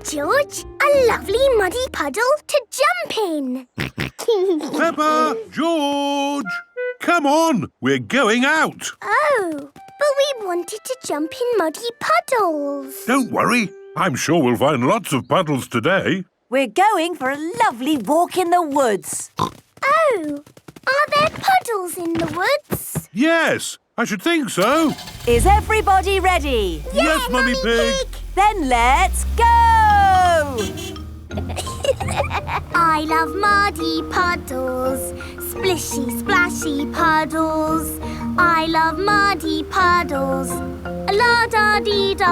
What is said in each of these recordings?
George. A lovely muddy puddle to jump in. Peppa, George, come on, we're going out. Oh, but we wanted to jump in muddy puddles. Don't worry, I'm sure we'll find lots of puddles today. We're going for a lovely walk in the woods. Oh, are there puddles in the woods? Yes, I should think so. Is everybody ready? Yes, Mummy Pig. Then let's go! I love muddy puddles, splishy, splashy puddles. I love muddy puddles, la-da-dee-da-doo.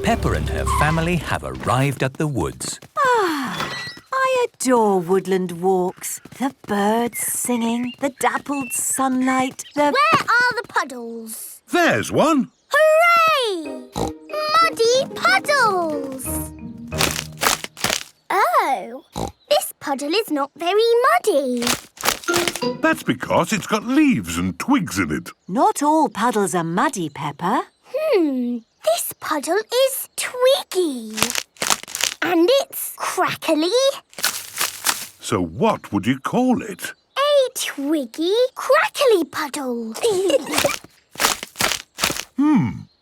Peppa and her family have arrived at the woods. I adore woodland walks. The birds singing, the dappled sunlight, Where are the puddles? There's one. Hooray! Muddy puddles! Oh, this puddle is not very muddy. That's because it's got leaves and twigs in it. Not all puddles are muddy, Peppa. This puddle is twiggy. And it's crackly. So what would you call it? A twiggy, crackly puddle.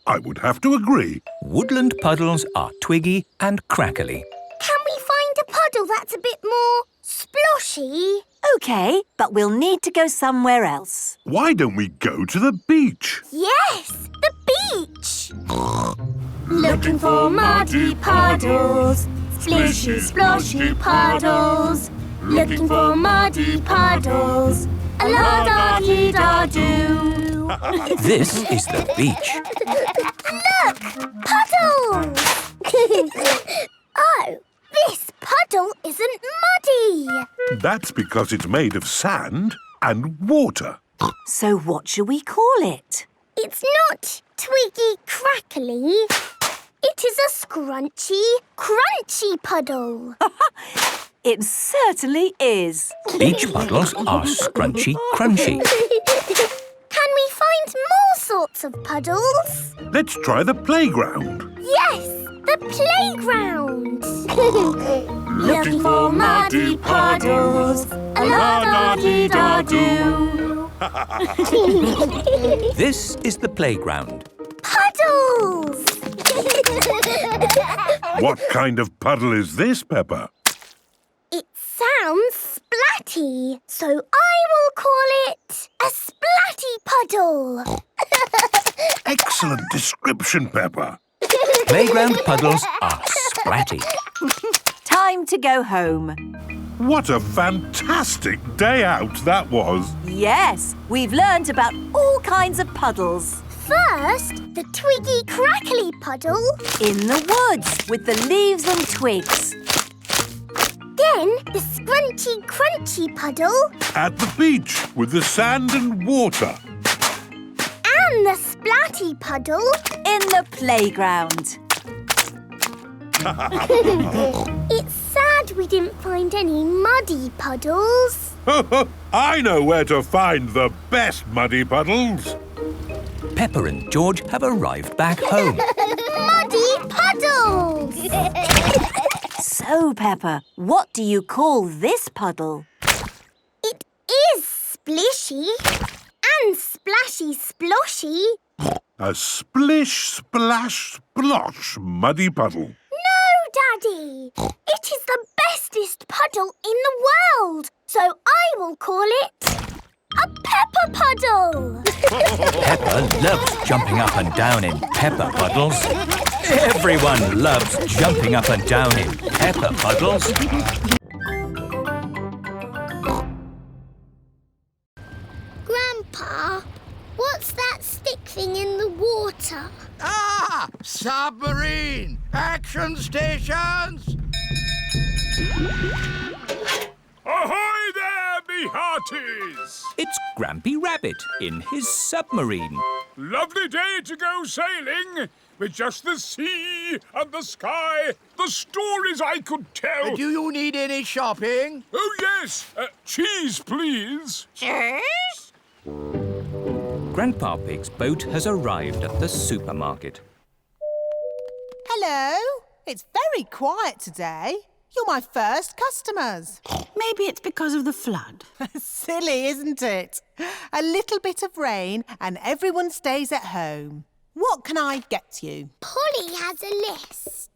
I would have to agree. Woodland puddles are twiggy and crackly. Can we find a puddle that's a bit more sploshy? OK, but we'll need to go somewhere else. Why don't we go to the beach? Yes, the beach. Looking for muddy puddles, splishy, sploshy puddles. Looking for muddy puddles, la-da-dee-da-doo. This is the beach. Look! Puddles! Oh, this puddle isn't muddy. That's because it's made of sand and water. So what shall we call it? It's not twiggy crackly. It is a scrunchy, crunchy puddle. It certainly is. Beach puddles are scrunchy crunchy. Can we find more sorts of puddles? Let's try the playground. Yes, the playground. Looking for muddy puddles, la-da-dee-da-doo. This is the playground. Puddles! What kind of puddle is this, Peppa? It sounds splatty, so I will call it a splatty puddle. Excellent description, Peppa. Playground puddles are splatty. Time to go home. What a fantastic day out that was. Yes, we've learnt about all kinds of puddles. First, the twiggy crackly puddle. In the woods with the leaves and twigs. Then the scrunchy crunchy puddle. At the beach with the sand and water. And the splatty puddle. In the playground. It's sad we didn't find any muddy puddles. I know where to find the best muddy puddles. Peppa and George have arrived back home. Muddy puddles! So, Peppa, what do you call this puddle? It is splishy and splashy sploshy. A splish, splash, splosh muddy puddle. No, Daddy! It is the bestest puddle in the world, so I will call it a Peppa puddle. Peppa loves jumping up and down in Peppa puddles. Everyone loves jumping up and down in Peppa puddles. Grandpa, what's that stick thing in the water? Ah! Submarine! Action stations! Ahoy there, me hearties! It's Grampy Rabbit in his submarine. Lovely day to go sailing, with just the sea and the sky, the stories I could tell. Do you need any shopping? Oh, yes. Cheese, please. Cheers? Grandpa Pig's boat has arrived at the supermarket. Hello. It's very quiet today. You're my first customers. Maybe it's because of the flood. Silly, isn't it? A little bit of rain and everyone stays at home. What can I get you? Polly has a list.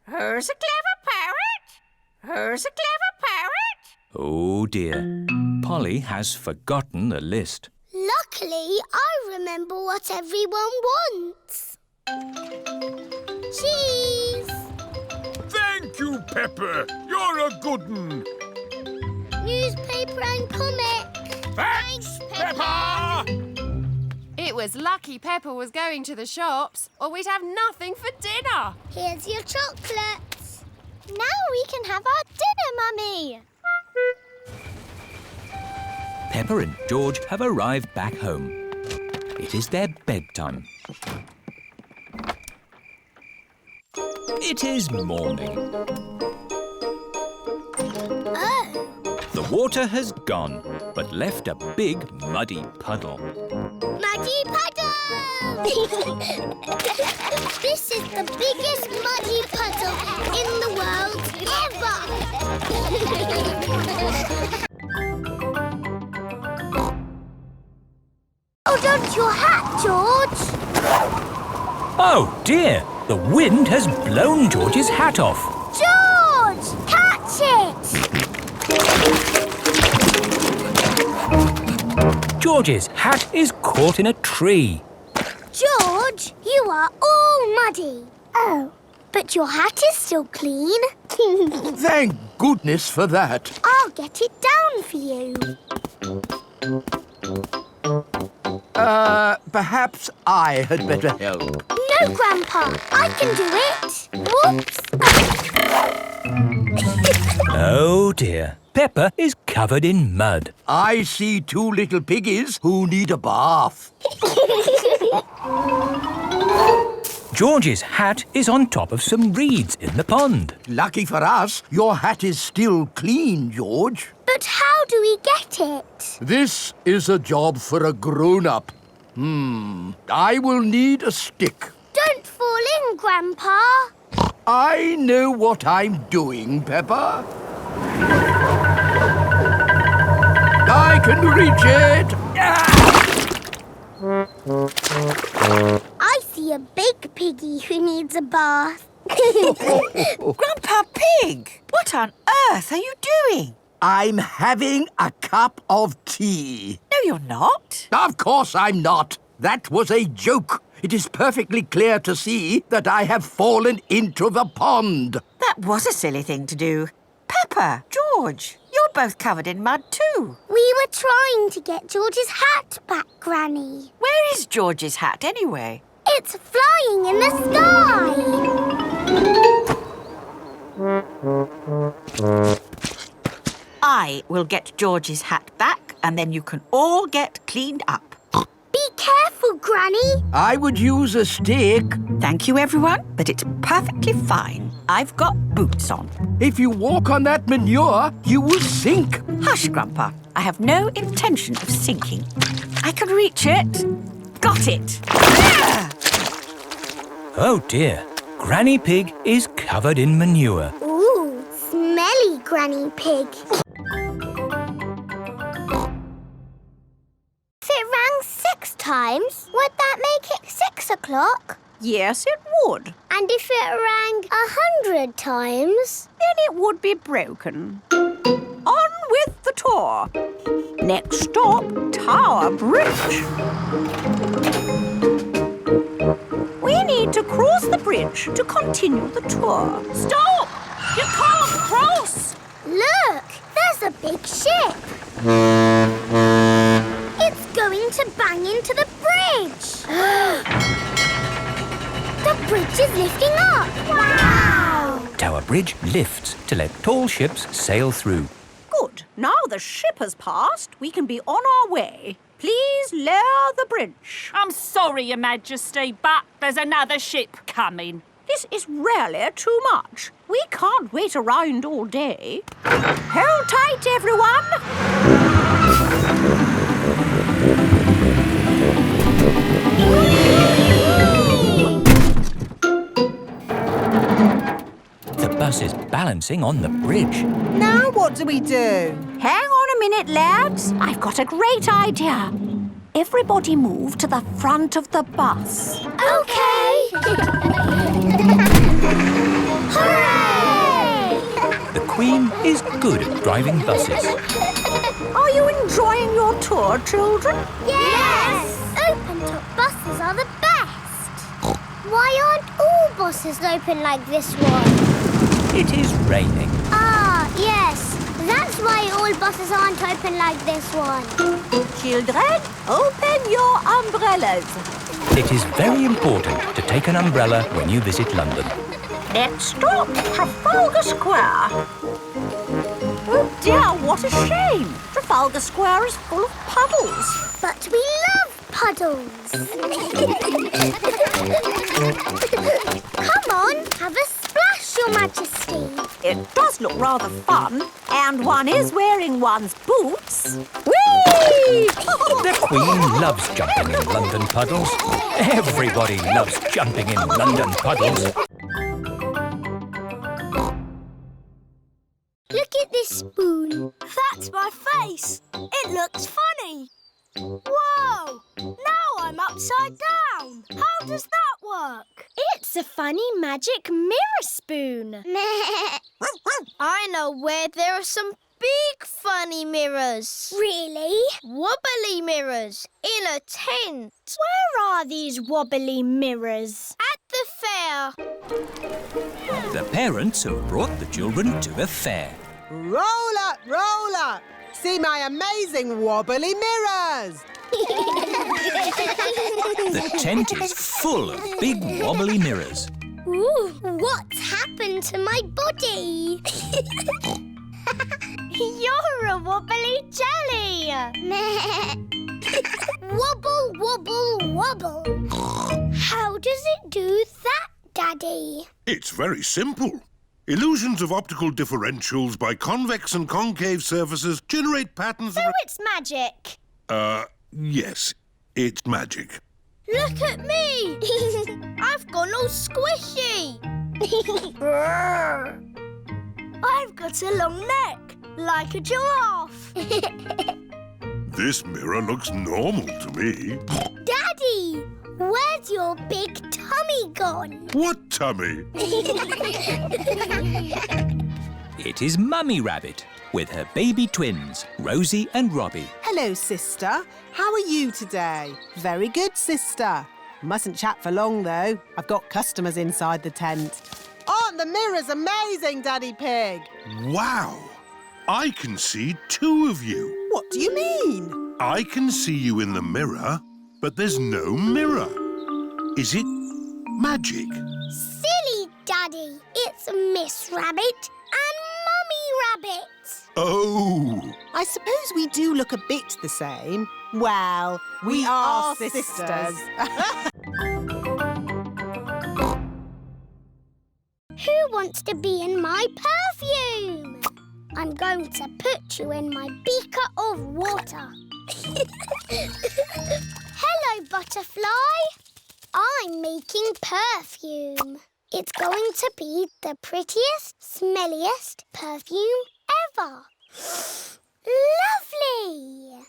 Who's a clever parrot? Who's a clever parrot? Oh dear. Polly has forgotten the list. Luckily, I remember what everyone wants. Cheese! Thank you, Pepper. You're a good un. Newspaper and comic. Thanks, Pepper! It was lucky Pepper was going to the shops, or we'd have nothing for dinner. Here's your chocolates. Now we can have our dinner, Mummy. Pepper and George have arrived back home. It is their bedtime. It is morning. Oh, The water has gone, but left a big muddy puddle. muddy puddle! This is the biggest muddy puddle in the world ever! Hold on to your hat, George! Oh dear! The wind has blown George's hat off. George! Catch it! George's hat is caught in a tree. George, you are all muddy. Oh, but your hat is still clean. Thank goodness for that. I'll get it down for you. Perhaps I had better help. No, Grandpa, I can do it. Whoops. Oh dear. Pepper is covered in mud. I see two little piggies who need a bath. George's hat is on top of some reeds in the pond. Lucky for us, your hat is still clean, George. But how do we get it? This is a job for a grown-up. I will need a stick. Don't fall in, Grandpa. I know what I'm doing, Peppa. I can reach it. I see a big piggy who needs a bath. Grandpa Pig, what on earth are you doing? I'm having a cup of tea. No, you're not. Of course I'm not. That was a joke. It is perfectly clear to see that I have fallen into the pond. That was a silly thing to do. Peppa, George, you're both covered in mud too. We were trying to get George's hat back, Granny. Where is George's hat anyway? It's flying in the sky. I will get George's hat back and then you can all get cleaned up. Be careful, Granny. I would use a stick. Thank you, everyone, but it's perfectly fine. I've got boots on. If you walk on that manure, you will sink. Hush, Grandpa. I have no intention of sinking. I can reach it. Got it. Ah! Oh dear. Granny Pig is covered in manure. Ooh, smelly Granny Pig. If it rang 6 times, would that make it 6 o'clock? Yes, it would. And if it rang 100 times? Then it would be broken. On with the tour. Next stop, Tower Bridge. We need to cross the bridge to continue the tour. Stop! You can't cross! Look, there's a big ship. It's going to bang into the bridge. The bridge is lifting up. Wow! Tower Bridge lifts to let tall ships sail through. Good. Now the ship has passed, we can be on our way. Please lower the bridge. I'm sorry, Your Majesty, but there's another ship coming. This is really too much. We can't wait around all day. Hold tight, everyone. balancing on the bridge. Now what do we do? Hang on a minute, lads. I've got a great idea. Everybody move to the front of the bus. Okay. Hooray! The Queen is good at driving buses. Are you enjoying your tour, children? Yes! Open-top buses are the best. Why aren't all buses open like this one? It is raining. Ah, yes. That's why all buses aren't open like this one. Children, open your umbrellas. It is very important to take an umbrella when you visit London. Next stop, Trafalgar Square. Oh dear, what a shame. Trafalgar Square is full of puddles. But we love puddles. Come on, have a splash, Your Majesty. It does look rather fun, and one is wearing one's boots. Whee! The Queen loves jumping in London puddles. Everybody loves jumping in London puddles. Look at this spoon. That's my face. It looks funny. Whoa! Now I'm upside down. How does that work? It's a funny magic mirror spoon. I know where there are some big funny mirrors. Really? Wobbly mirrors in a tent. Where are these wobbly mirrors? At the fair. The parents have brought the children to a fair. Roll up, roll up. See my amazing wobbly mirrors. The tent is full of big wobbly mirrors. Ooh, what's happened to my body? You're a wobbly jelly. Wobble, wobble, wobble. How does it do that, Daddy? It's very simple. Illusions of optical differentials by convex and concave surfaces generate patterns So it's magic. Yes, it's magic. Look at me. I've gone all squishy. I've got a long neck, like a giraffe. This mirror looks normal to me. Daddy, where's your big tummy gone? What tummy? It is Mummy Rabbit with her baby twins, Rosie and Robbie. Hello, sister. How are you today? Very good, sister. Mustn't chat for long, though. I've got customers inside the tent. Aren't the mirrors amazing, Daddy Pig? Wow! I can see two of you. What do you mean? I can see you in the mirror, but there's no mirror. Is it magic? Silly Daddy. It's Miss Rabbit and Mummy Rabbit. Oh! I suppose we do look a bit the same. Well, we are sisters. Who wants to be in my perfume? I'm going to put you in my beaker of water. Hello, butterfly. I'm making perfume. It's going to be the prettiest, smelliest perfume ever. Lovely!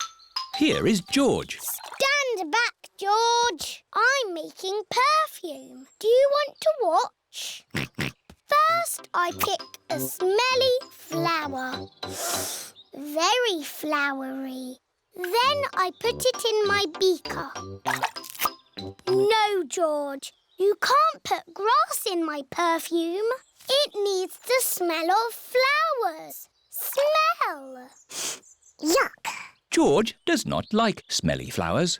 Here is George. Stand back, George. I'm making perfume. Do you want to watch? First, I pick a smelly flower. Very flowery. Then I put it in my beaker. No, George. You can't put grass in my perfume. It needs the smell of flowers. Smell! Yuck! George does not like smelly flowers.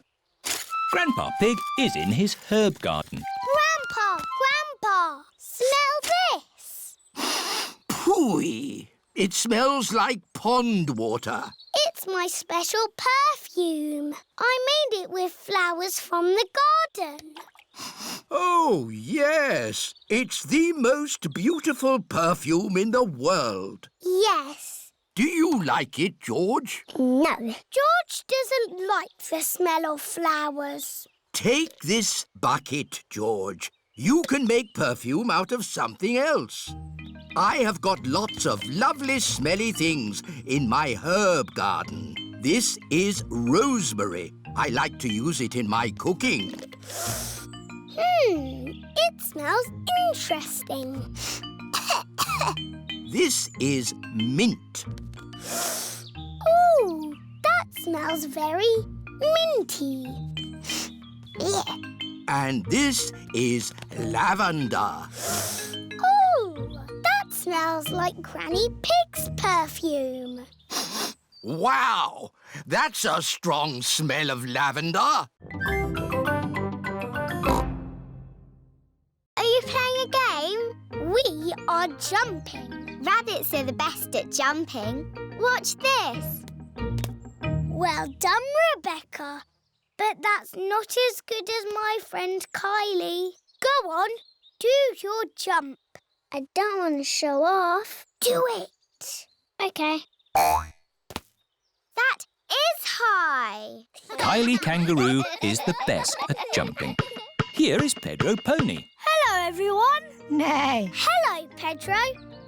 Grandpa Pig is in his herb garden. Grandpa! Smell this! Phooey! It smells like pond water. It's my special perfume. I made it with flowers from the garden. Oh, yes. It's the most beautiful perfume in the world. Yes. Do you like it, George? No. George doesn't like the smell of flowers. Take this bucket, George. You can make perfume out of something else. I have got lots of lovely smelly things in my herb garden. This is rosemary. I like to use it in my cooking. It smells interesting. This is mint. Ooh, that smells very minty. And this is lavender. Ooh, that smells like Granny Pig's perfume. Wow! That's a strong smell of lavender. Are you playing a game? We are jumping. Rabbits are the best at jumping. Watch this. Well done, Rebecca. But that's not as good as my friend Kylie. Go on, do your jump. I don't want to show off. Do it. OK. That is high. Kylie Kangaroo is the best at jumping. Here is Pedro Pony. Hello, everyone. Nay. Hello, Pedro.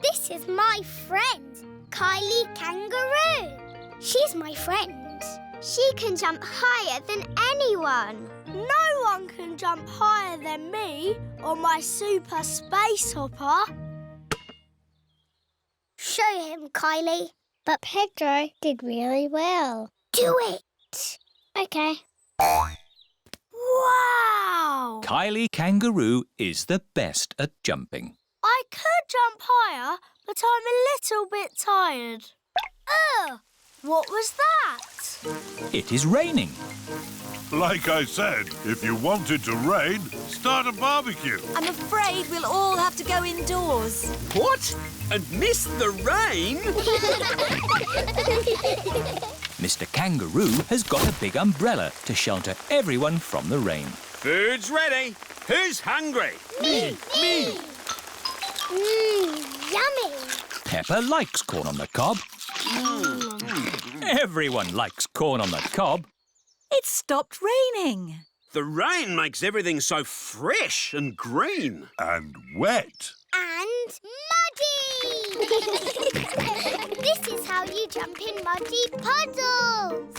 This is my friend, Kylie Kangaroo. She's my friend. She can jump higher than anyone. No one can jump higher than me or my super space hopper. Show him, Kylie. But Pedro did really well. Do it. OK. Wow! Kylie Kangaroo is the best at jumping. I could jump higher, but I'm a little bit tired. Ugh! What was that? It is raining. Like I said, if you want it to rain, start a barbecue. I'm afraid we'll all have to go indoors. What? And miss the rain? Mr. Kangaroo has got a big umbrella to shelter everyone from the rain. Food's ready. Who's hungry? Me. Yummy. Peppa likes corn on the cob. Everyone likes corn on the cob. It's stopped raining. The rain makes everything so fresh and green. And wet. And muddy. This is how you jump in muddy puddles.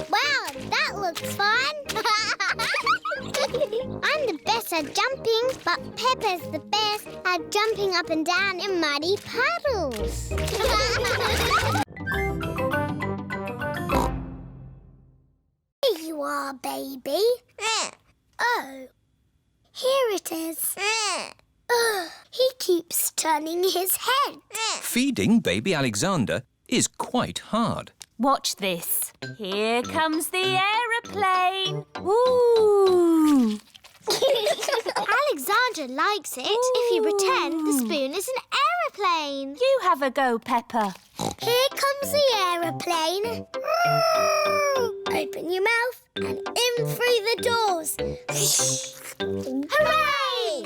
Wow, that looks fun. I'm the best at jumping, but Peppa's the best at jumping up and down in muddy puddles. Here you are, baby. Oh, here it is. He keeps turning his head. Feeding baby Alexander is quite hard. Watch this. Here comes the aeroplane. Woo! Alexander likes it if you pretend the spoon is an aeroplane. You have a go, Peppa. Here comes the aeroplane. Open your mouth and in through the doors. Hooray!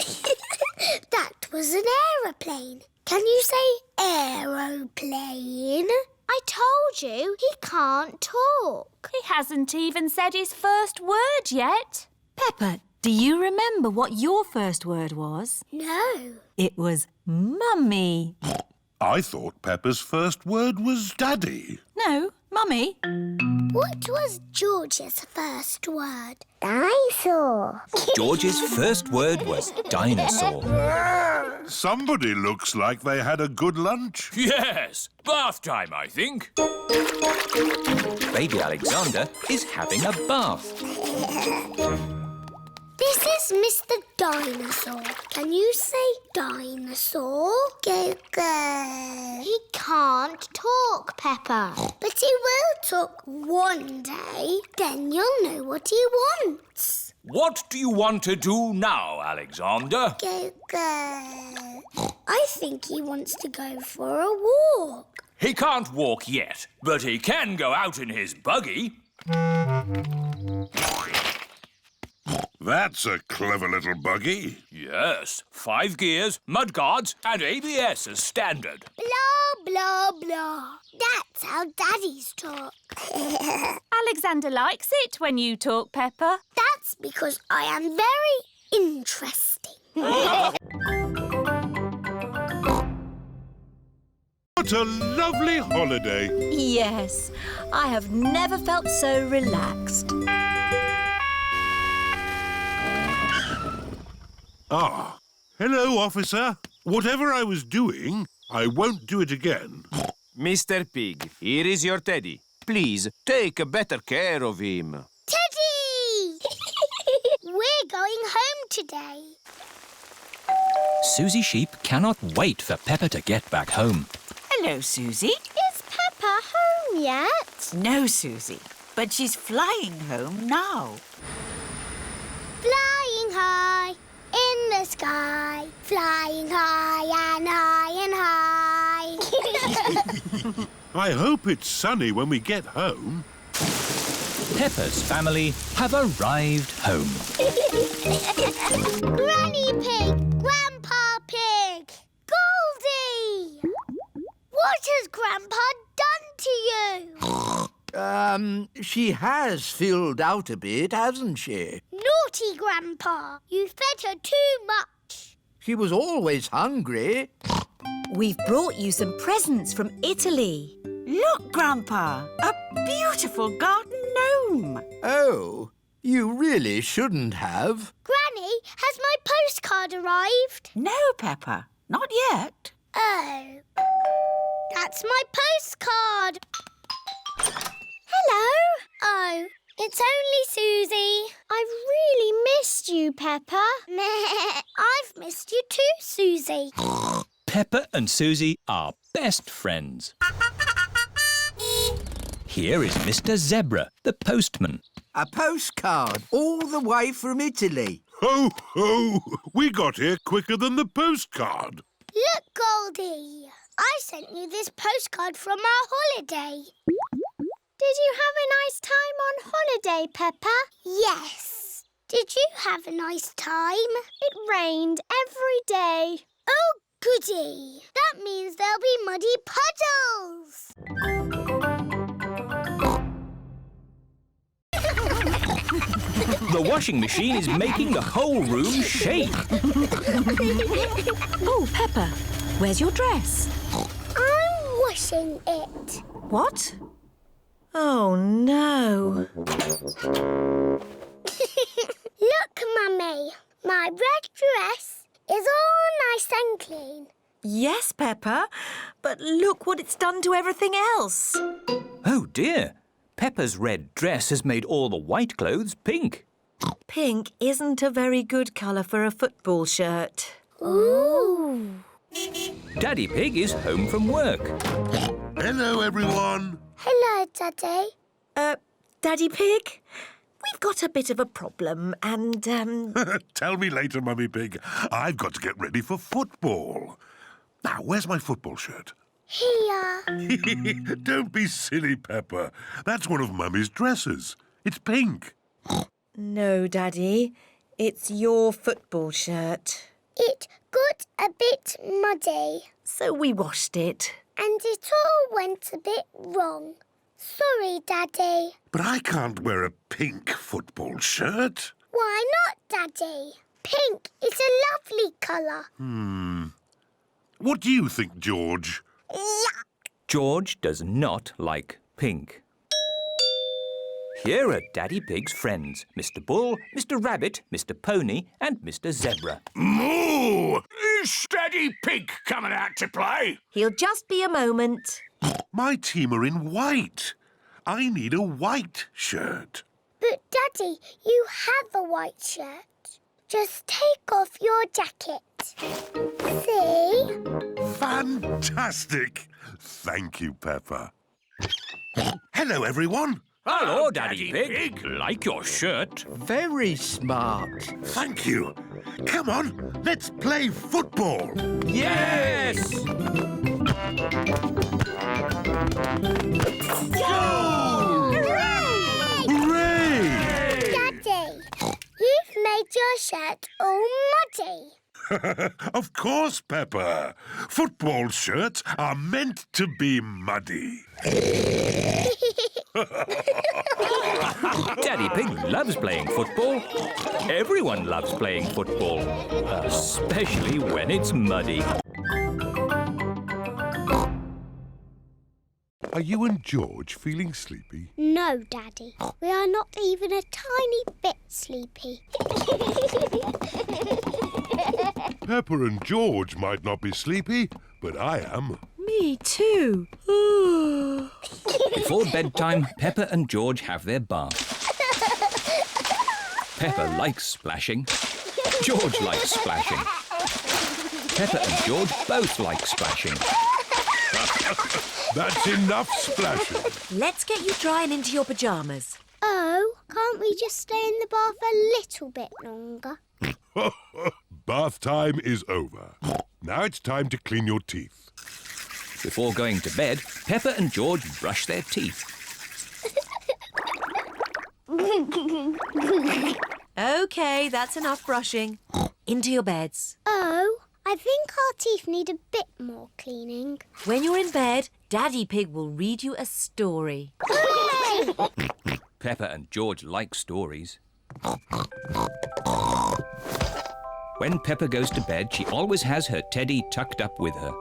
That was an aeroplane. Can you say aeroplane? I told you he can't talk. He hasn't even said his first word yet. Peppa, do you remember what your first word was? No. It was Mummy. I thought Peppa's first word was Daddy. No, Mummy. What was George's first word? Dinosaur. George's first word was dinosaur. Somebody looks like they had a good lunch. Yes, bath time, I think. Baby Alexander is having a bath. This is Mr. Dinosaur. Can you say dinosaur? Go, go. He can't talk, Peppa. But he will talk one day. Then you'll know what he wants. What do you want to do now, Alexander? Go, go. I think he wants to go for a walk. He can't walk yet, but he can go out in his buggy. That's a clever little buggy. Yes, 5 gears, mudguards and ABS as standard. Blah, blah, blah. That's how daddies talk. Alexander likes it when you talk, Peppa. That's because I am very interesting. What a lovely holiday. Yes, I have never felt so relaxed. Ah, hello, officer. Whatever I was doing, I won't do it again. Mr. Pig, here is your teddy. Please, take better care of him. Teddy! We're going home today. Suzy Sheep cannot wait for Peppa to get back home. Hello, Suzy. Is Peppa home yet? No, Suzy, but she's flying home now. Flying high in the sky, flying high and high and high. I hope it's sunny when we get home. Peppa's family have arrived home. Granny Pig, Grandpa Pig, Goldie! What has Grandpa done to you? She has filled out a bit, hasn't she? Naughty Grandpa, you fed her too much. She was always hungry. We've brought you some presents from Italy. Look, Grandpa, a beautiful garden gnome. Oh, you really shouldn't have. Granny, has my postcard arrived? No, Peppa, not yet. Oh, that's my postcard. Hello. Oh, it's only Suzy. I've really missed you, Peppa. I've missed you too, Suzy. Peppa and Suzy are best friends. Here is Mr. Zebra, the postman. A postcard all the way from Italy. Ho, ho! We got here quicker than the postcard. Look, Goldie. I sent you this postcard from our holiday. Did you have a nice time on holiday, Peppa? Yes. Did you have a nice time? It rained every day. Oh, goody. That means there'll be muddy puddles. The washing machine is making the whole room shake. Oh, Peppa, where's your dress? I'm washing it. What? Oh, no. Look, Mummy. My red dress is all nice and clean. Yes, Peppa, but look what it's done to everything else. Oh, dear. Peppa's red dress has made all the white clothes pink. Pink isn't a very good colour for a football shirt. Ooh. Daddy Pig is home from work. Hello, everyone. Hello, Daddy. Daddy Pig, we've got a bit of a problem and, Tell me later, Mummy Pig. I've got to get ready for football. Now, where's my football shirt? Here. Don't be silly, Peppa. That's one of Mummy's dresses. It's pink. No, Daddy, it's your football shirt. It got a bit muddy. So we washed it. And it all went a bit wrong. Sorry, Daddy. But I can't wear a pink football shirt. Why not, Daddy? Pink is a lovely colour. What do you think, George? Yuck. George does not like pink. Here are Daddy Pig's friends, Mr. Bull, Mr. Rabbit, Mr. Pony and Mr. Zebra. Moo! Is Daddy Pig coming out to play? He'll just be a moment. My team are in white. I need a white shirt. But, Daddy, you have a white shirt. Just take off your jacket. See? Fantastic. Thank you, Peppa. Hello, everyone. Hello, Daddy Pig. Like your shirt. Very smart. Thank you. Come on, let's play football. Yes! Go! Hooray! Hooray! Daddy, you've made your shirt all muddy. Of course, Peppa. Football shirts are meant to be muddy. Daddy Pig loves playing football. Everyone loves playing football, especially when it's muddy. Are you and George feeling sleepy? No, Daddy. We are not even a tiny bit sleepy. Peppa and George might not be sleepy, but I am. Me too. Before bedtime, Peppa and George have their bath. Peppa likes splashing. George likes splashing. Peppa and George both like splashing. That's enough splashing. Let's get you dry and into your pyjamas. Oh, can't we just stay in the bath a little bit longer? Bath time is over. Now it's time to clean your teeth. Before going to bed, Peppa and George brush their teeth. OK, that's enough brushing. Into your beds. Oh, I think our teeth need a bit more cleaning. When you're in bed, Daddy Pig will read you a story. Hooray! Peppa and George like stories. When Peppa goes to bed, she always has her teddy tucked up with her.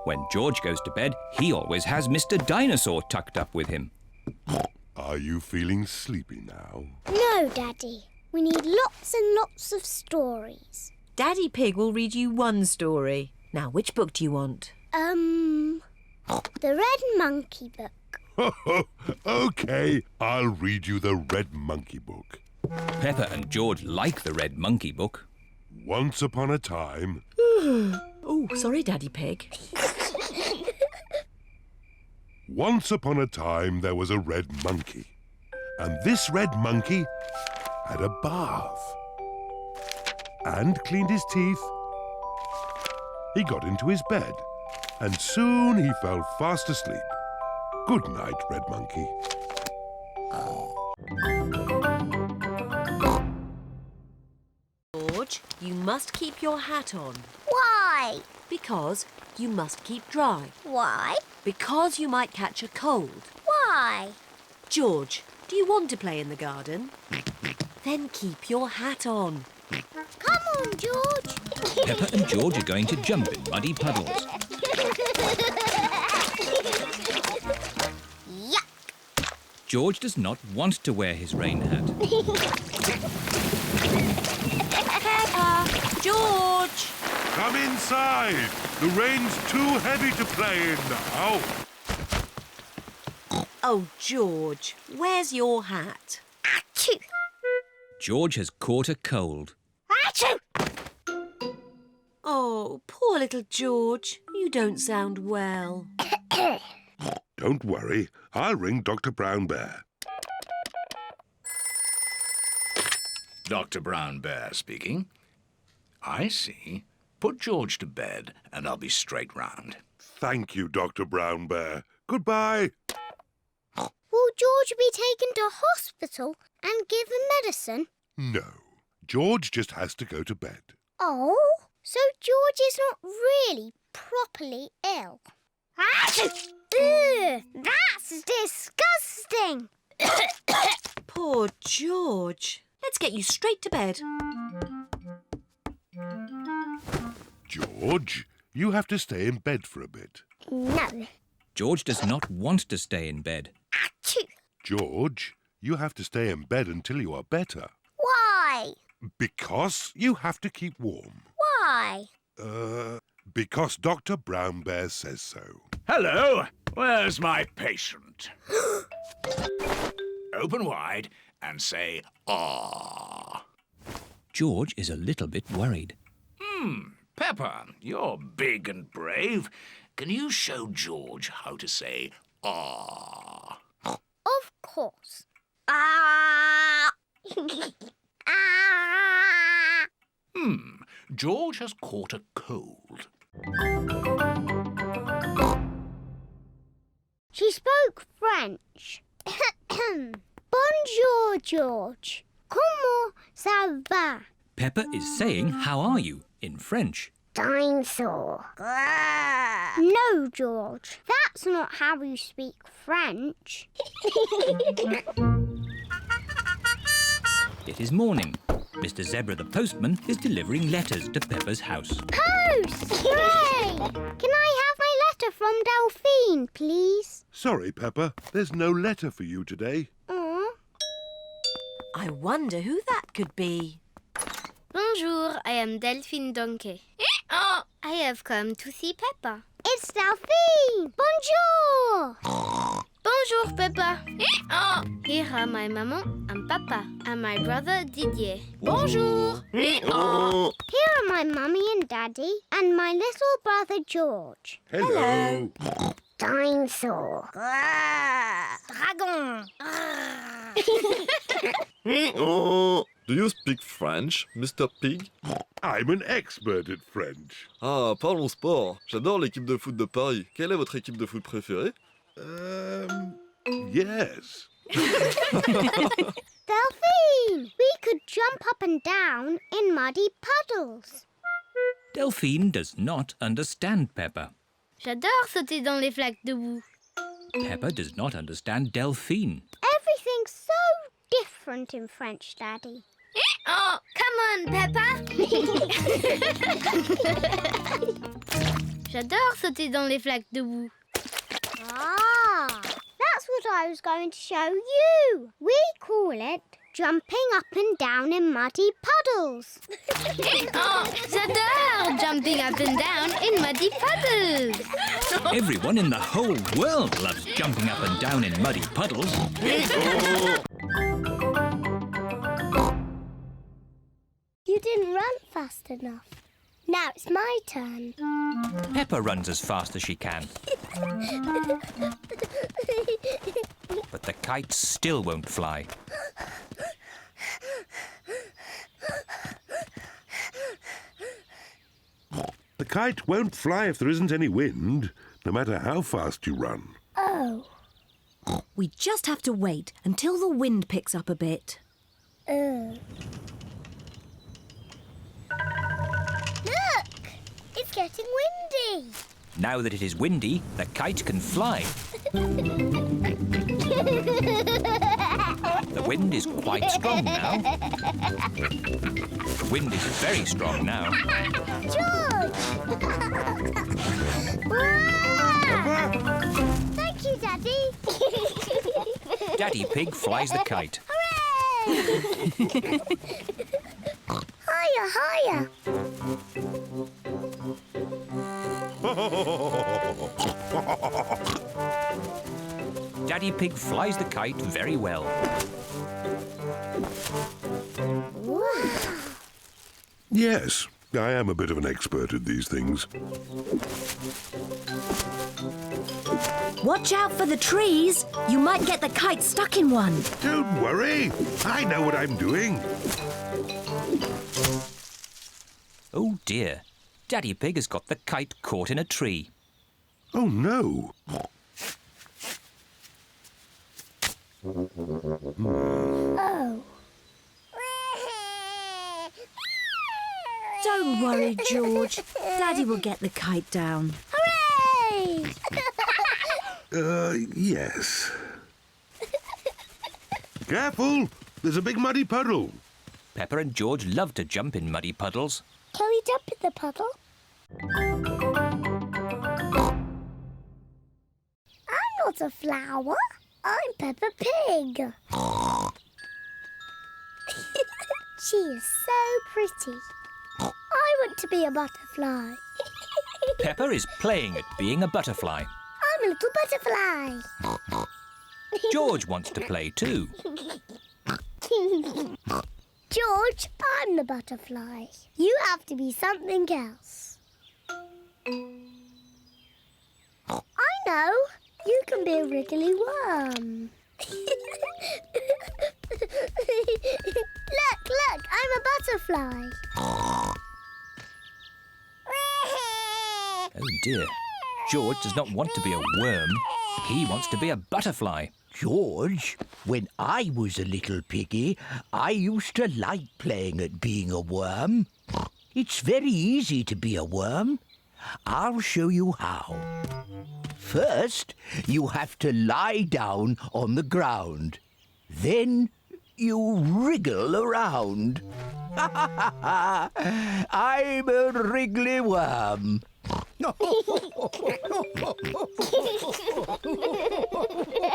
When George goes to bed, he always has Mr. Dinosaur tucked up with him. Are you feeling sleepy now? No, Daddy. We need lots and lots of stories. Daddy Pig will read you one story. Now, which book do you want? The Red Monkey book. OK, I'll read you the Red Monkey book. Peppa and George like the Red Monkey book. Once upon a time... Oh, sorry, Daddy Pig. Once upon a time, there was a red monkey. And this red monkey had a bath. And cleaned his teeth. He got into his bed. And soon he fell fast asleep. Good night, Red Monkey. George, you must keep your hat on. Why? Because you must keep dry. Why? Because you might catch a cold. Why? George, do you want to play in the garden? Then keep your hat on. Come on, George. Peppa and George are going to jump in muddy puddles. Yuck! George does not want to wear his rain hat. Peppa! George! Come inside. The rain's too heavy to play in now. Oh, George, where's your hat? Achoo! George has caught a cold. Achoo! Oh, poor little George. You don't sound well. Don't worry. I'll ring Dr. Brown Bear. Dr. Brown Bear speaking. I see. Put George to bed and I'll be straight round. Thank you, Dr. Brown Bear. Goodbye. Will George be taken to hospital and given medicine? No. George just has to go to bed. Oh, so George is not really properly ill. Achoo! Ugh, that's disgusting. Poor George. Let's get you straight to bed. George, you have to stay in bed for a bit. No. George does not want to stay in bed. Achoo! George, you have to stay in bed until you are better. Why? Because you have to keep warm. Why? Because Dr. Brown Bear says so. Hello, where's my patient? Open wide and say, "Ah." George is a little bit worried. Peppa, you're big and brave. Can you show George how to say, "Ah"? Of course. Ah! Ah! George has caught a cold. She spoke French. Bonjour, George. Comment ça va? Peppa is saying, "How are you?" in French. Dinosaur. No, George. That's not how you speak French. It is morning. Mr. Zebra the postman is delivering letters to Peppa's house. Post! Hooray! Can I have my letter from Delphine, please? Sorry, Peppa, there's no letter for you today. I wonder who that could be. Bonjour, I am Delphine Donkey. I have come to see Peppa. It's Delphine! Bonjour! Bonjour, Peppa. Here are my maman and papa and my brother Didier. Bonjour! Here are my mummy and daddy and my little brother George. Hello. Dinosaur. Dragon. Do you speak French, Mr. Pig? I'm an expert at French. Ah, parlons sport. J'adore l'équipe de foot de Paris. Quelle est votre équipe de foot préférée? Yes. Delphine, we could jump up and down in muddy puddles. Delphine does not understand Peppa. J'adore sauter dans les flaques de boue. Peppa does not understand Delphine. Everything's so different in French, Daddy. Come on, Peppa. J'adore sauter dans les flaques de boue. Ah, that's what I was going to show you. We call it jumping up and down in muddy puddles. J'adore jumping up and down in muddy puddles. Everyone in the whole world loves jumping up and down in muddy puddles. You didn't run fast enough. Now it's my turn. Peppa runs as fast as she can. But the kite still won't fly. The kite won't fly if there isn't any wind, no matter how fast you run. Oh. We just have to wait until the wind picks up a bit. Look! It's getting windy. Now that it is windy, the kite can fly. The wind is quite strong now. The wind is very strong now. George! Thank you, Daddy. Daddy Pig flies the kite. Hooray! Higher, higher. Daddy Pig flies the kite very well. Wow. Yes, I am a bit of an expert at these things. Watch out for the trees. You might get the kite stuck in one. Don't worry. I know what I'm doing. Oh dear. Daddy Pig has got the kite caught in a tree. Oh no. Oh. Don't worry, George. Daddy will get the kite down. Hooray! Yes. Careful! There's a big muddy puddle. Peppa and George love to jump in muddy puddles. Can we jump in the puddle? I'm not a flower. I'm Peppa Pig. She is so pretty. I want to be a butterfly. Peppa is playing at being a butterfly. I'm a little butterfly. George wants to play too. George, I'm the butterfly. You have to be something else. I know. You can be a wriggly worm. Look, I'm a butterfly. Oh dear. George does not want to be a worm. He wants to be a butterfly. George, when I was a little piggy, I used to like playing at being a worm. It's very easy to be a worm. I'll show you how. First, you have to lie down on the ground. Then you wriggle around. I'm a wriggly worm.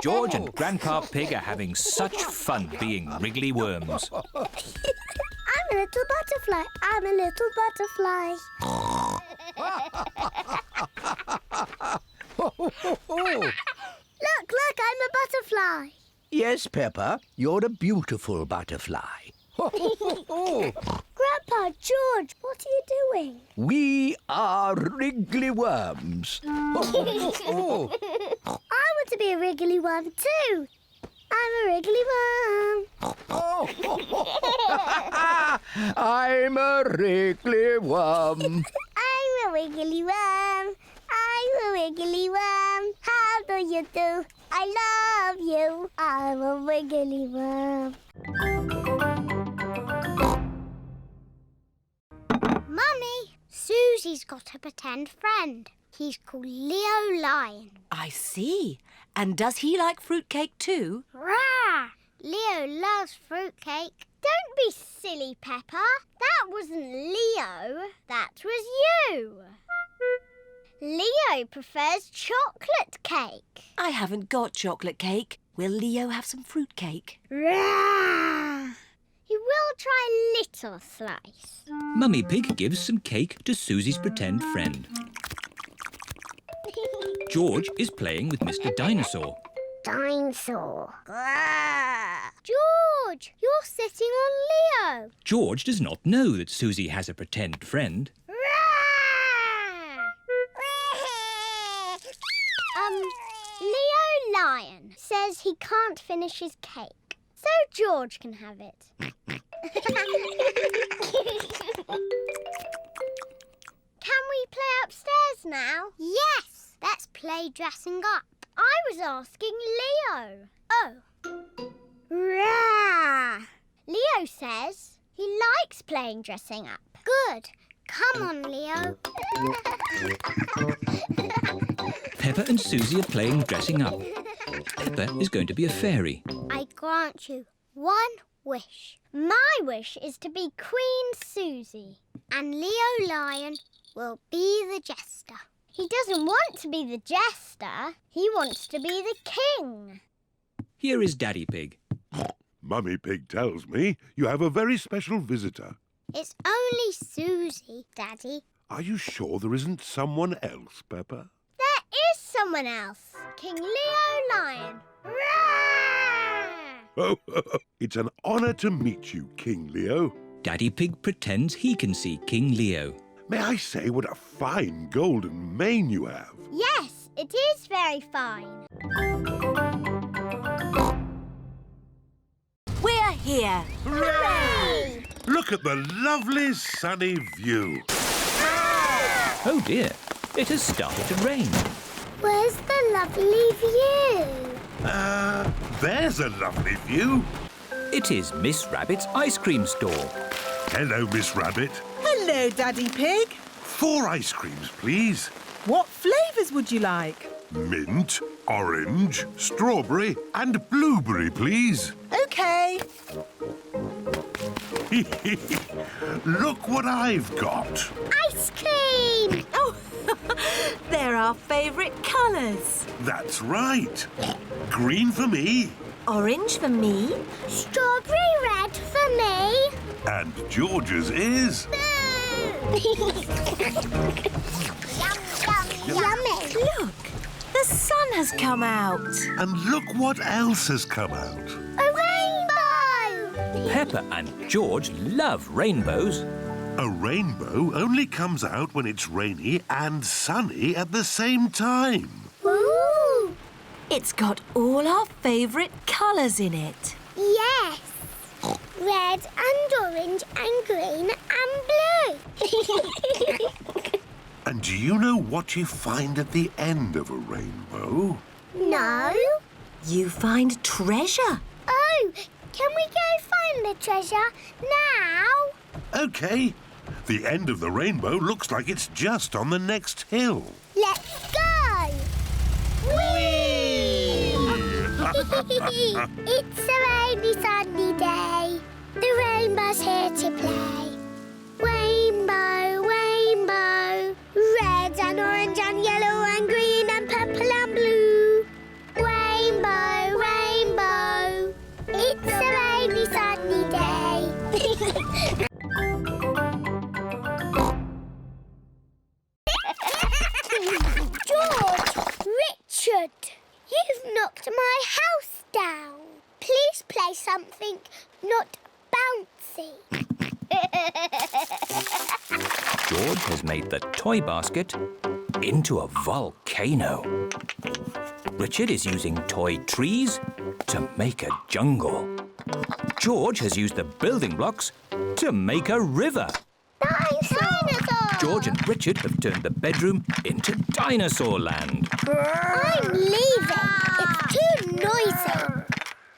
George and Grandpa Pig are having such fun being wriggly worms. I'm a little butterfly. I'm a little butterfly. Look, I'm a butterfly. Yes, Peppa, you're a beautiful butterfly. Grandpa, George, what are you doing? We are wriggly worms. I want to be a wriggly worm too. I'm a wriggly worm. I'm a wriggly worm. I'm a wiggly worm. I'm a wiggly worm. How do you do? I love you. I'm a wiggly worm. Mummy, Susie's got a pretend friend. He's called Leo Lion. I see. And does he like fruitcake too? Rah! Leo loves fruitcake. Don't be silly, Peppa. That wasn't Leo. That was you. Leo prefers chocolate cake. I haven't got chocolate cake. Will Leo have some fruitcake? Rah! He will try a little slice. Mummy Pig gives some cake to Susie's pretend friend. George is playing with Mr. Dinosaur. Dinosaur. George, you're sitting on Leo. George does not know that Susie has a pretend friend. Leo Lion says he can't finish his cake, so George can have it. Can we play upstairs now? Yes, let's play dressing up. I was asking Leo. Oh. Rah! Leo says he likes playing dressing up. Good. Come on, Leo. Peppa and Susie are playing dressing up. Peppa is going to be a fairy. I grant you one wish. My wish is to be Queen Susie, and Leo Lion will be the jester. He doesn't want to be the jester. He wants to be the king. Here is Daddy Pig. Mummy Pig tells me you have a very special visitor. It's only Susie, Daddy. Are you sure there isn't someone else, Peppa? There is someone else. King Leo Lion. Oh, it's an honour to meet you, King Leo. Daddy Pig pretends he can see King Leo. May I say what a fine golden mane you have? Yes, it is very fine. We're here. Hooray! Look at the lovely sunny view. Oh dear, it has started to rain. Where's the lovely view? There's a lovely view. It is Miss Rabbit's ice cream store. Hello, Miss Rabbit. Hello, Daddy Pig. 4 ice creams, please. What flavours would you like? Mint, orange, strawberry and blueberry, please. OK. Look what I've got. Ice cream! Oh, they're our favourite colours. That's right. Green for me. Orange for me. Strawberry red for me. And George's is... Yummy. Look, the sun has come out. And look what else has come out. A rainbow! Peppa and George love rainbows. A rainbow only comes out when it's rainy and sunny at the same time. Ooh! It's got all our favourite colours in it. Yes. Red and orange and green and blue. And do you know what you find at the end of a rainbow? No. You find treasure. Oh, can we go find the treasure now? OK. The end of the rainbow looks like it's just on the next hill. Let's go! Whee! It's a rainy, sunny day. The rainbow's here to play. Rainbow, rainbow, red and orange George, Richard, you've knocked my house down. Please play something not bouncy. George has made the toy basket into a volcano. Richard is using toy trees to make a jungle. George has used the building blocks to make a river. Dinosaur! George and Richard have turned the bedroom into dinosaur land. I'm leaving. It's too noisy.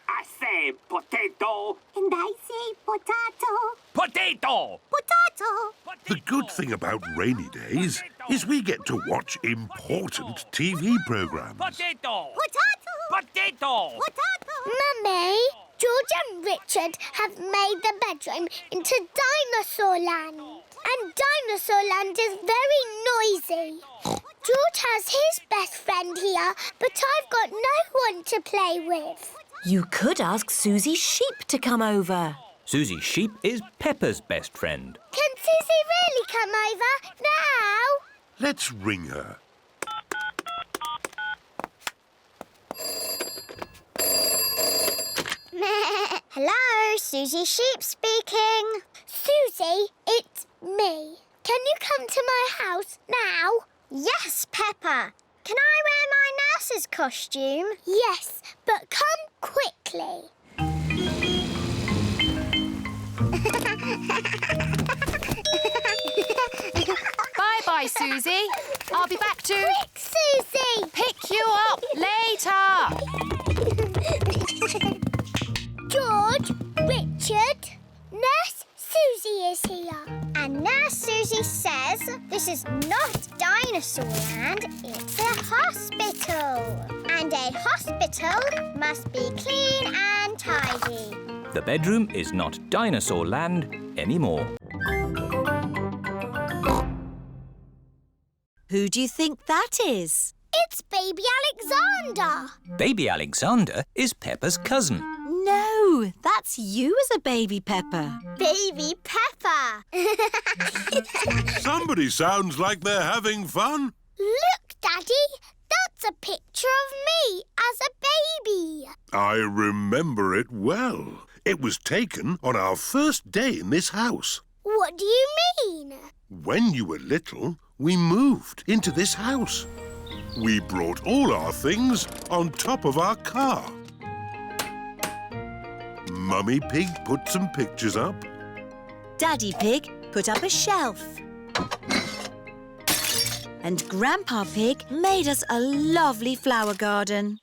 I say potato. And I say potato. Potato! Potato. The good thing about rainy days is we get to watch important TV programs. Potato! Potato. Potato! Potato. Mummy, George and Richard have made the bedroom into dinosaur land. And dinosaur land is very noisy. George has his best friend here, but I've got no one to play with. You could ask Suzy Sheep to come over. Suzy Sheep is Peppa's best friend. Can Suzy really come over now? Let's ring her. Hello, Suzy Sheep speaking. Suzy, it's me. Can you come to my house now? Yes, Peppa. Can I wear my nurse's costume? Yes, but come quickly. Bye-bye, Suzy. I'll be back to... Quick, Suzy! Pick you up later. George, Richard, Nurse Suzy is here. And Nurse Suzy says this is not dinosaur land, it's a hospital. And a hospital must be clean and tidy. The bedroom is not dinosaur land anymore. Who do you think that is? It's Baby Alexander. Baby Alexander is Peppa's cousin. No, that's you as a baby Peppa. Baby Peppa. Somebody sounds like they're having fun. Look, Daddy. That's a picture of me as a baby. I remember it well. It was taken on our first day in this house. What do you mean? When you were little, we moved into this house. We brought all our things on top of our car. Mummy Pig put some pictures up. Daddy Pig put up a shelf. And Grandpa Pig made us a lovely flower garden.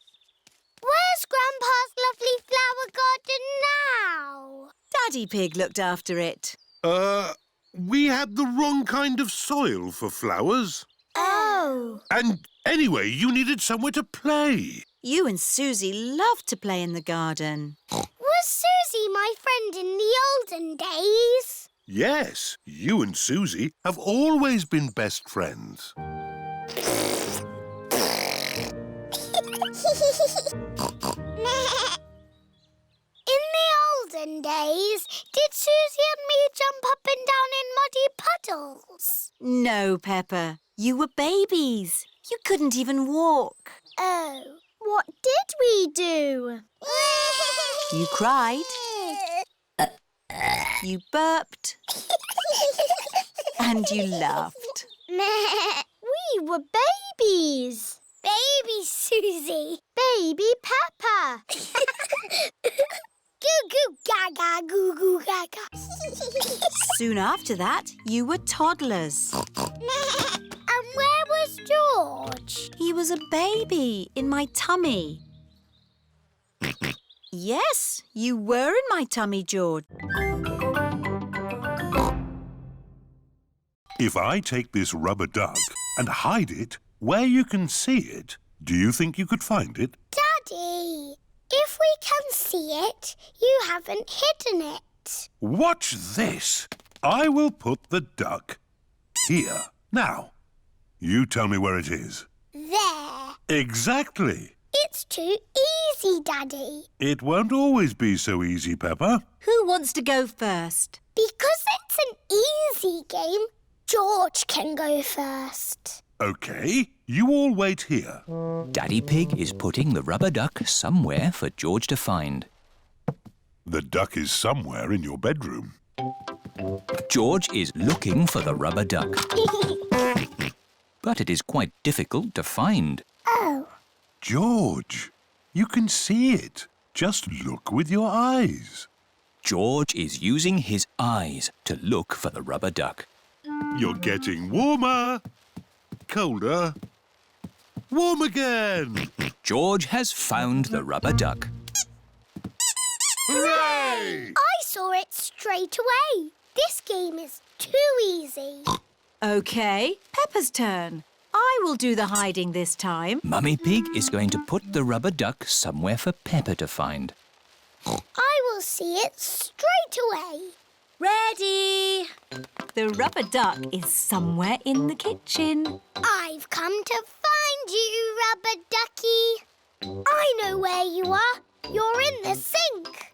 Where's Grandpa's lovely flower garden now? Daddy Pig looked after it. We had the wrong kind of soil for flowers. Oh. And anyway, you needed somewhere to play. You and Suzy loved to play in the garden. Was Suzy my friend in the olden days? Yes, you and Suzy have always been best friends. In the olden days, did Suzy and me jump up and down in muddy puddles? No, Peppa. You were babies. You couldn't even walk. Oh. What did we do? You cried. You burped. And you laughed. We were babies. Baby Suzy. Baby Peppa. Goo goo gaga, goo goo gaga. Soon after that, you were toddlers. And where was George? He was a baby in my tummy. Yes, you were in my tummy, George. If I take this rubber duck and hide it where you can see it, do you think you could find it? Daddy, if we can see it, you haven't hidden it. Watch this. I will put the duck here. Now, you tell me where it is. There. Exactly. It's too easy, Daddy. It won't always be so easy, Peppa. Who wants to go first? Because it's an easy game, George can go first. OK, you all wait here. Daddy Pig is putting the rubber duck somewhere for George to find. The duck is somewhere in your bedroom. George is looking for the rubber duck. But it is quite difficult to find. Oh. George, you can see it. Just look with your eyes. George is using his eyes to look for the rubber duck. You're getting warmer. Colder. Warm again. George has found the rubber duck. Hooray! I saw it straight away. This game is too easy. OK, Peppa's turn. I will do the hiding this time. Mummy Pig is going to put the rubber duck somewhere for Peppa to find. I will see it straight away. Ready! The rubber duck is somewhere in the kitchen. I've come to find you, Rubber Ducky. I know where you are. You're in the sink.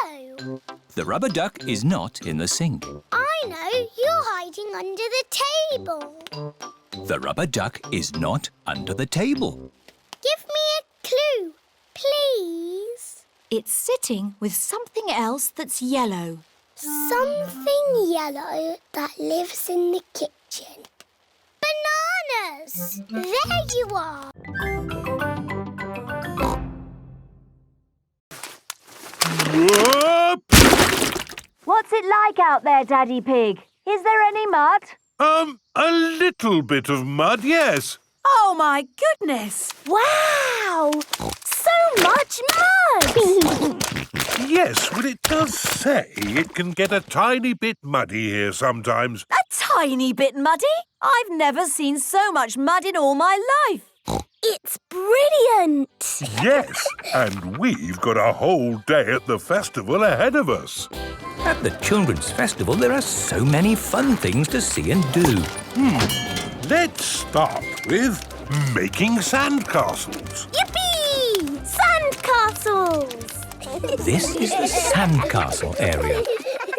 Oh. The rubber duck is not in the sink. I know. You're hiding under the table. The rubber duck is not under the table. Give me a clue, please. It's sitting with something else that's yellow. Something yellow that lives in the kitchen. Bananas! There you are. Whoop! What's it like out there, Daddy Pig? Is there any mud? A little bit of mud, yes. Oh, my goodness! Wow! So much mud! Yes, well, it does say it can get a tiny bit muddy here sometimes. A tiny bit muddy? I've never seen so much mud in all my life. It's brilliant! Yes, and we've got a whole day at the festival ahead of us. At the Children's Festival, there are so many fun things to see and do. Let's start with making sandcastles. Yippee! Sandcastles! This is the sandcastle area.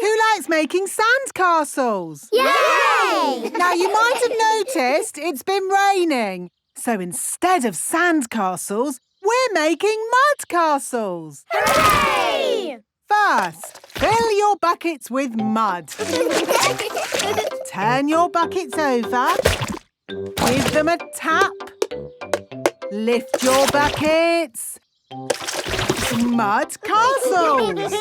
Who likes making sandcastles? Yay! Now, you might have noticed it's been raining. So instead of sandcastles, we're making mud castles. Hooray! First, fill your buckets with mud. Turn your buckets over. Give them a tap. Lift your buckets. Mud castles.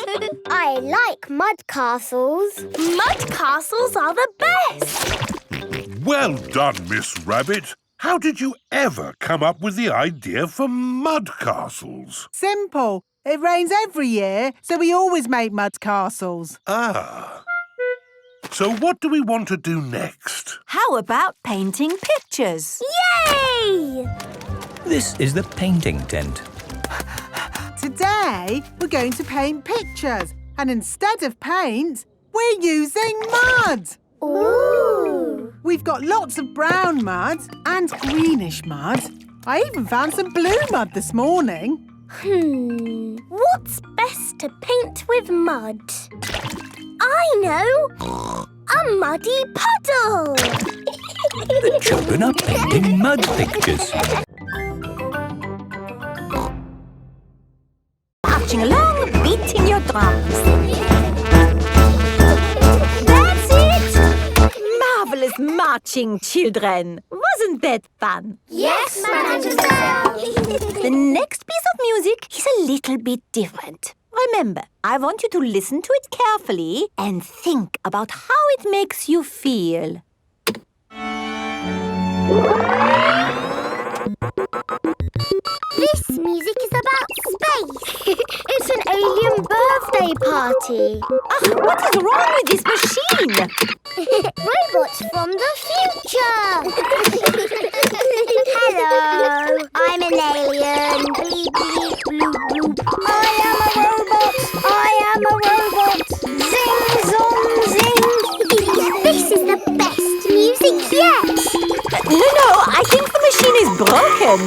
I like mud castles. Mud castles are the best! Well done, Miss Rabbit. How did you ever come up with the idea for mud castles? Simple. It rains every year, so we always make mud castles. Ah. So what do we want to do next? How about painting pictures? Yay! This is the painting tent. Today, we're going to paint pictures. And instead of paint, we're using mud. Ooh! We've got lots of brown mud and greenish mud. I even found some blue mud this morning. What's best to paint with mud? I know! A muddy puddle! The children are painting mud pictures. Marching along, beating your drums. That's it! Marvellous marching, children. Wasn't that fun? Yes, Mademoiselle! The next piece of music is a little bit different. Remember, I want you to listen to it carefully and think about how it makes you feel. This music is about space. It's an alien birthday party. What is wrong with this machine? Robots from the future. Hello, I'm an alien. Bleep, bleep, bloop, bloop. I am a robot. I am a robot. Zing, zong, zing. This is the best music yet. No, I think the machine is broken.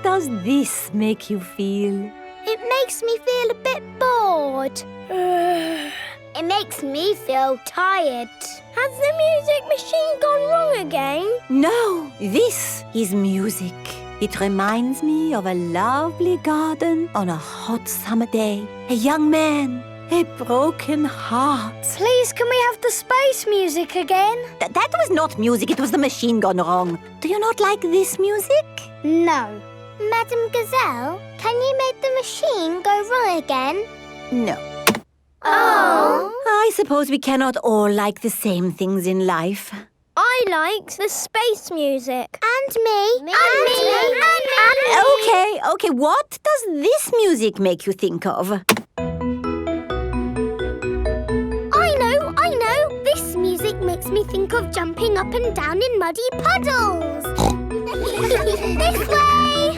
does this make you feel? It makes me feel a bit bored. It makes me feel tired. Has the music machine gone wrong again? No, this is music. It reminds me of a lovely garden on a hot summer day. A young man, a broken heart. Please, can we have the space music again? That was not music, it was the machine gone wrong. Do you not like this music? No. Madam Gazelle, can you make the machine go wrong again? No. Oh. I suppose we cannot all like the same things in life. I like the space music. And me. And me. Okay, what does this music make you think of? I know. This music makes me think of jumping up and down in muddy puddles. This way.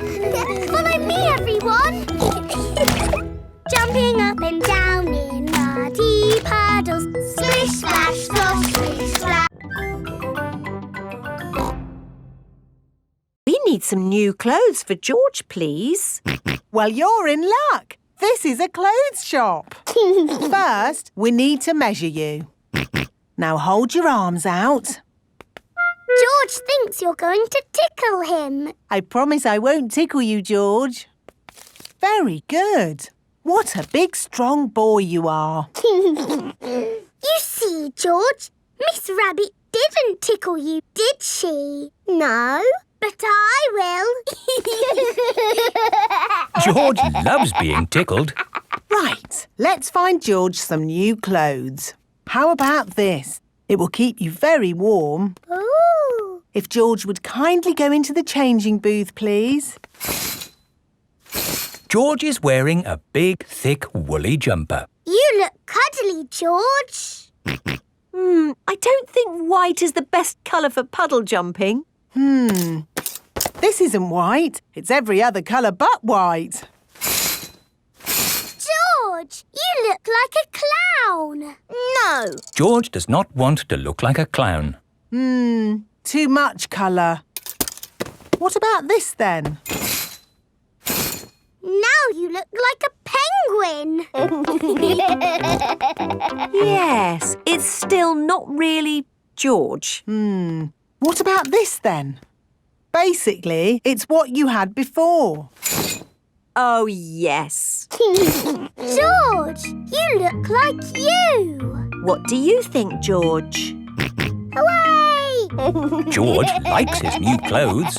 Follow me, everyone. Jumping up and down in muddy puddles. Splish, splash, splosh, splish, splash. We need some new clothes for George, please. Well, you're in luck. This is a clothes shop. First, we need to measure you. Now hold your arms out. George thinks you're going to tickle him. I promise I won't tickle you, George. Very good. What a big, strong boy you are. You see, George, Miss Rabbit didn't tickle you, did she? No, but I will. George loves being tickled. Right, let's find George some new clothes. How about this? It will keep you very warm. Ooh. If George would kindly go into the changing booth, please. George is wearing a big, thick, woolly jumper. You look cuddly, George. I don't think white is the best colour for puddle jumping. This isn't white. It's every other colour but white. George, you look like a clown. No. George does not want to look like a clown. Too much colour. What about this then? Now you look like a penguin. Yes, it's still not really George. What about this then? Basically, it's what you had before. Oh, yes. George, you look like you. What do you think, George? Hooray! George likes his new clothes.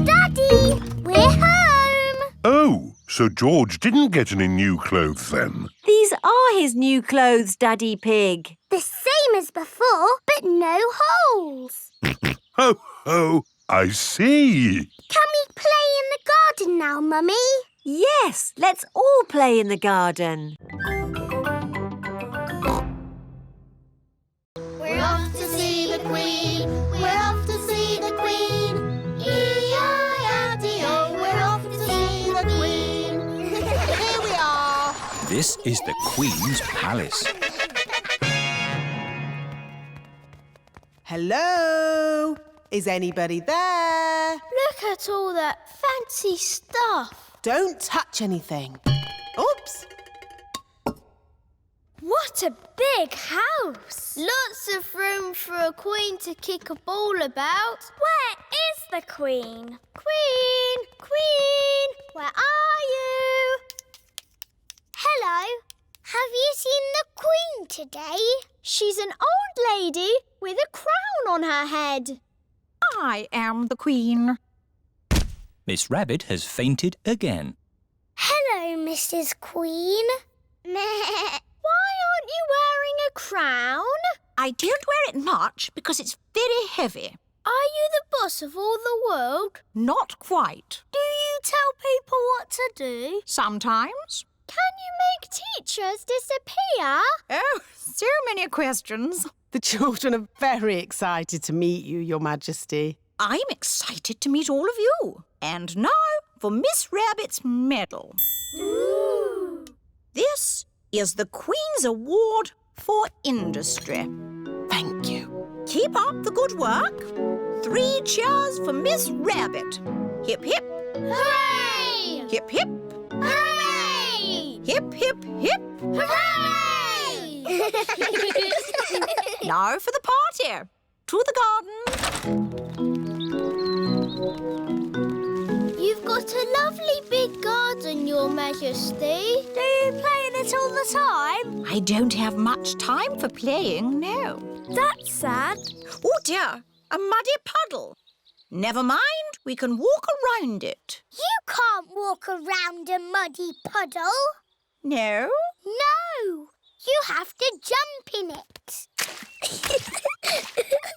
Daddy, we're home. Oh, so George didn't get any new clothes then? These are his new clothes, Daddy Pig. The same as before, but no holes. Ho, ho, I see. Can we play in the garden now, Mummy? Yes, let's all play in the garden. We're off to see the Queen. We're off to see the Queen. E-I-R-D-O. We're off to see the Queen. Here we are. This is the Queen's palace. Hello? Is anybody there? Look at all that fancy stuff. Don't touch anything. Oops. What a big house. Lots of room for a queen to kick a ball about. Where is the Queen? Queen! Queen! Where are you? Hello. Have you seen the Queen today? She's an old lady with a crown on her head. I am the Queen. Miss Rabbit has fainted again. Hello, Mrs. Queen. Why aren't you wearing a crown? I don't wear it much because it's very heavy. Are you the boss of all the world? Not quite. Do you tell people what to do? Sometimes. Can you make teachers disappear? Oh, so many questions. The children are very excited to meet you, Your Majesty. I'm excited to meet all of you. And now for Miss Rabbit's medal. Ooh. This is the Queen's Award for Industry. Thank you. Keep up the good work. 3 cheers for Miss Rabbit. Hip, hip. Hooray! Hip, hip. Hooray! Hip, hip, hip. Hooray! Now for the party. To the garden. You've got a lovely big garden, Your Majesty. Do you play in it all the time? I don't have much time for playing, no. That's sad. Oh dear, a muddy puddle. Never mind, we can walk around it. You can't walk around a muddy puddle. No? No, you have to jump in it.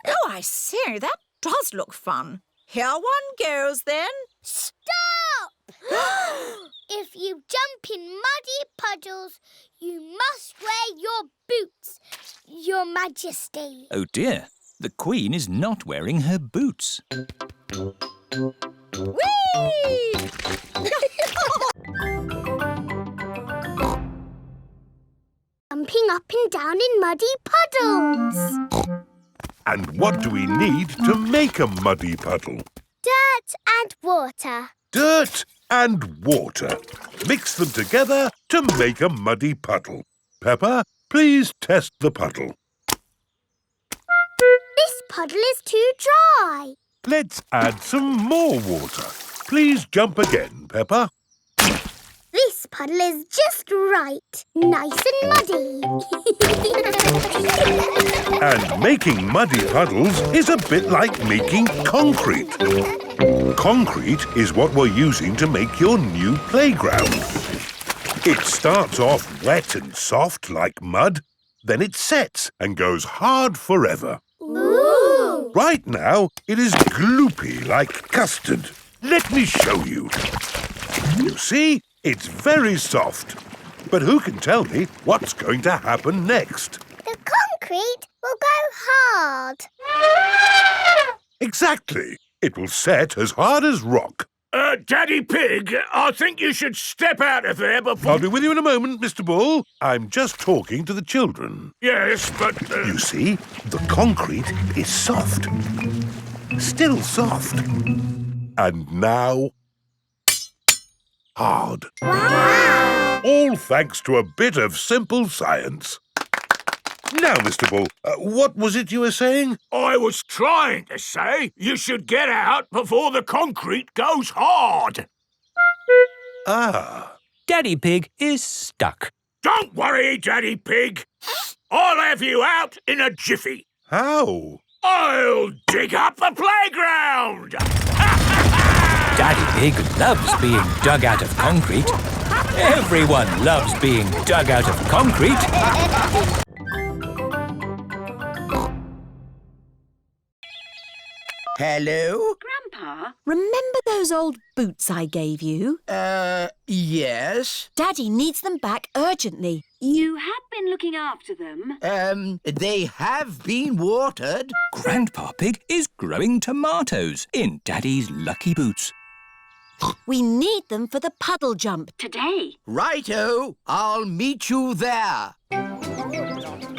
Oh, I see, that does look fun. Here one goes then. Stop! If you jump in muddy puddles, you must wear your boots, Your Majesty. Oh dear, the Queen is not wearing her boots. Whee! Jumping up and down in muddy puddles. And what do we need to make a muddy puddle? Dirt and water. Dirt and water. Mix them together to make a muddy puddle. Peppa, please test the puddle. This puddle is too dry. Let's add some more water. Please jump again, Peppa. This puddle is just right. Nice and muddy. And making muddy puddles is a bit like making concrete. Concrete is what we're using to make your new playground. It starts off wet and soft like mud, then it sets and goes hard forever. Ooh! Right now, it is gloopy like custard. Let me show you. You see, it's very soft. But who can tell me what's going to happen next? The concrete will go hard. Exactly. It will set as hard as rock. Daddy Pig, I think you should step out of there before... I'll be with you in a moment, Mr. Bull. I'm just talking to the children. Yes, but... You see, the concrete is soft. Still soft. And now... hard. Wow! All thanks to a bit of simple science. Now, Mr. Bull, what was it you were saying? I was trying to say you should get out before the concrete goes hard. Ah. Daddy Pig is stuck. Don't worry, Daddy Pig. I'll have you out in a jiffy. How? I'll dig up the playground. Daddy Pig loves being dug out of concrete. Everyone loves being dug out of concrete. Hello? Grandpa, remember those old boots I gave you? Yes. Daddy needs them back urgently. You have been looking after them. They have been watered. Grandpa Pig is growing tomatoes in Daddy's lucky boots. We need them for the puddle jump. Today. Righto, I'll meet you there.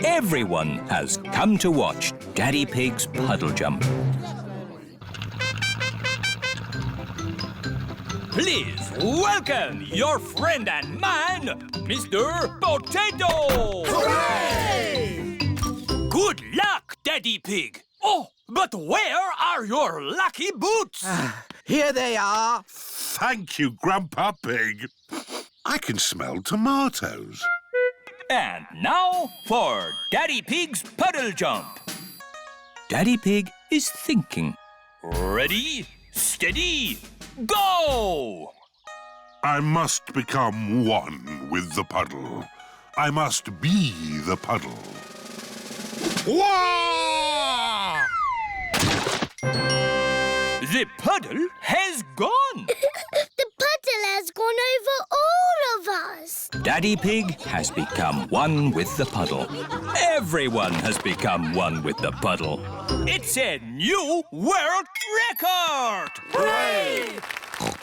Everyone has come to watch Daddy Pig's puddle jump. Please welcome your friend and mine, Mr. Potato! Hooray! Good luck, Daddy Pig. Oh, but where are your lucky boots? Here they are. Thank you, Grandpa Pig. I can smell tomatoes. And now for Daddy Pig's puddle jump. Daddy Pig is thinking. Ready, steady, go! I must become one with the puddle. I must be the puddle. Wah! The puddle has gone. The puddle has gone over all of us. Daddy Pig has become one with the puddle. Everyone has become one with the puddle. It's a new world record! Hooray!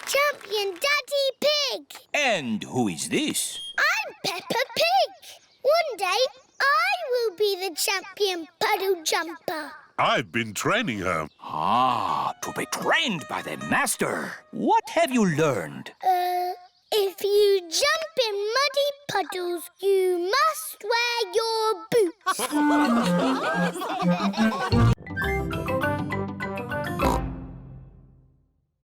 Champion Daddy Pig! And who is this? I'm Peppa Pig. One day, I will be the champion puddle jumper. I've been training her. Ah, to be trained by the master. What have you learned? If you jump in muddy puddles, you must wear your boots.